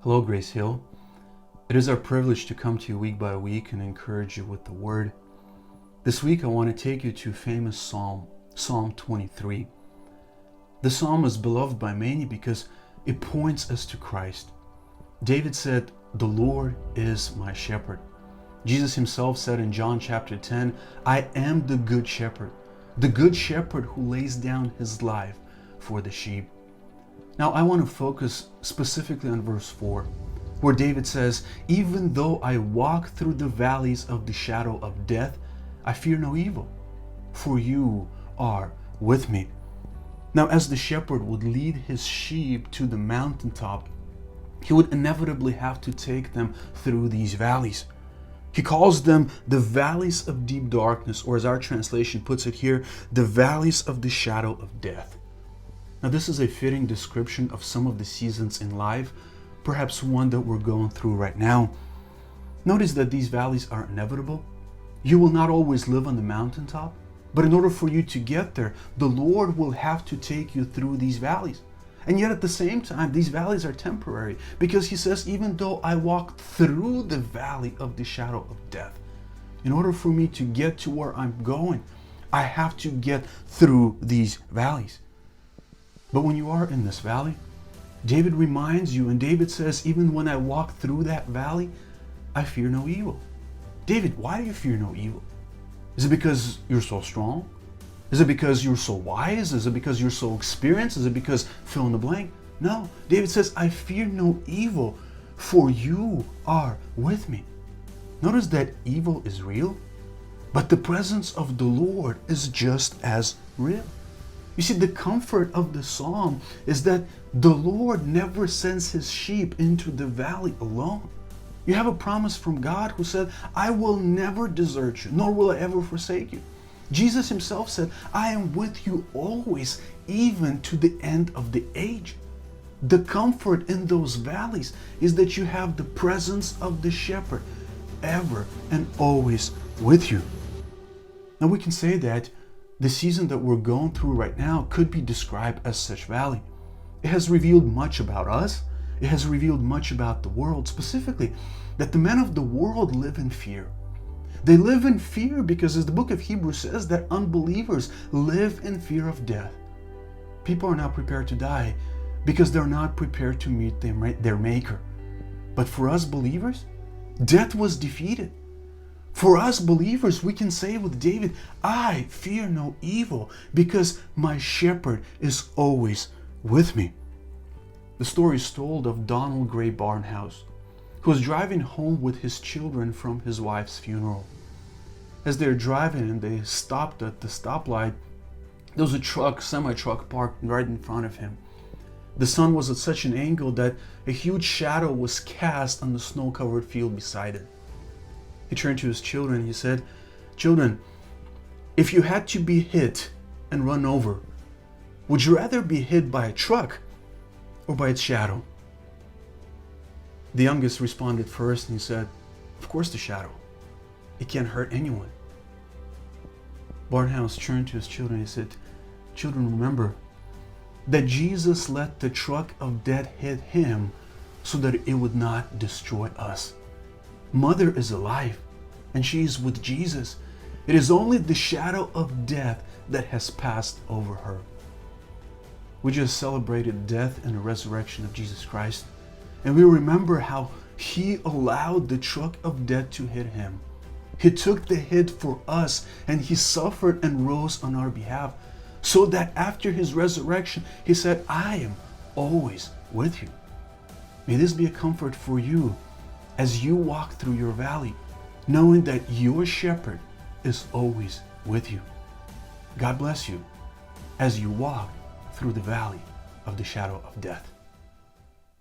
Hello, GraceHIll. It is our privilege to come to you week by week and encourage you with the Word. This week I want to take you to a famous psalm, Psalm 23. The psalm is beloved by many because it points us to Christ. David said, "The Lord is my shepherd." Jesus himself said in John chapter 10, "I am the good shepherd who lays down his life for the sheep." Now I want to focus specifically on verse 4, where David says, "Even though I walk through the valleys of the shadow of death, I fear no evil, for you are with me." Now, as the shepherd would lead his sheep to the mountaintop, he would inevitably have to take them through these valleys. He calls them the valleys of deep darkness, or as our translation puts it here, the valleys of the shadow of death. Now, this is a fitting description of some of the seasons in life, perhaps one that we're going through right now. Notice that these valleys are inevitable. You will not always live on the mountaintop, but in order for you to get there, the Lord will have to take you through these valleys. And yet at the same time, these valleys are temporary, because he says, even though I walk through the valley of the shadow of death, in order for me to get to where I'm going, I have to get through these valleys. But when you are in this valley, David reminds you, and David says, even when I walk through that valley, I fear no evil. David, why do you fear no evil? Is it because you're so strong? Is it because you're so wise? Is it because you're so experienced? Is it because fill in the blank? No, David says, I fear no evil, for you are with me. Notice that evil is real, but the presence of the Lord is just as real. You see, the comfort of the psalm is that the Lord never sends his sheep into the valley alone. You have a promise from God who said, I will never desert you, nor will I ever forsake you. Jesus himself said, I am with you always, even to the end of the age. The comfort in those valleys is that you have the presence of the shepherd ever and always with you. Now we can say that the season that we're going through right now could be described as such valley. It has revealed much about us. It has revealed much about the world, specifically that the men of the world live in fear. They live in fear because, as the book of Hebrews says, that unbelievers live in fear of death. People are not prepared to die because they're not prepared to meet their Maker. But for us believers, death was defeated. For us believers, we can say with David, I fear no evil because my shepherd is always with me. The story is told of Donald Gray Barnhouse, who was driving home with his children from his wife's funeral. As they're driving and they stopped at the stoplight, there was a semi-truck parked right in front of him. The sun was at such an angle that a huge shadow was cast on the snow-covered field beside it. He turned to his children and he said, "Children, if you had to be hit and run over, would you rather be hit by a truck or by its shadow?" The youngest responded first and he said, "Of course the shadow. It can't hurt anyone." Barnhouse turned to his children and he said, "Children, remember that Jesus let the truck of death hit him so that it would not destroy us. Mother is alive and she is with Jesus. It is only the shadow of death that has passed over her." We just celebrated death and the resurrection of Jesus Christ, and we remember how he allowed the truck of death to hit him. He took the hit for us and he suffered and rose on our behalf, so that after his resurrection, he said, I am always with you. May this be a comfort for you as you walk through your valley, knowing that your shepherd is always with you. God bless you as you walk through the valley of the shadow of death.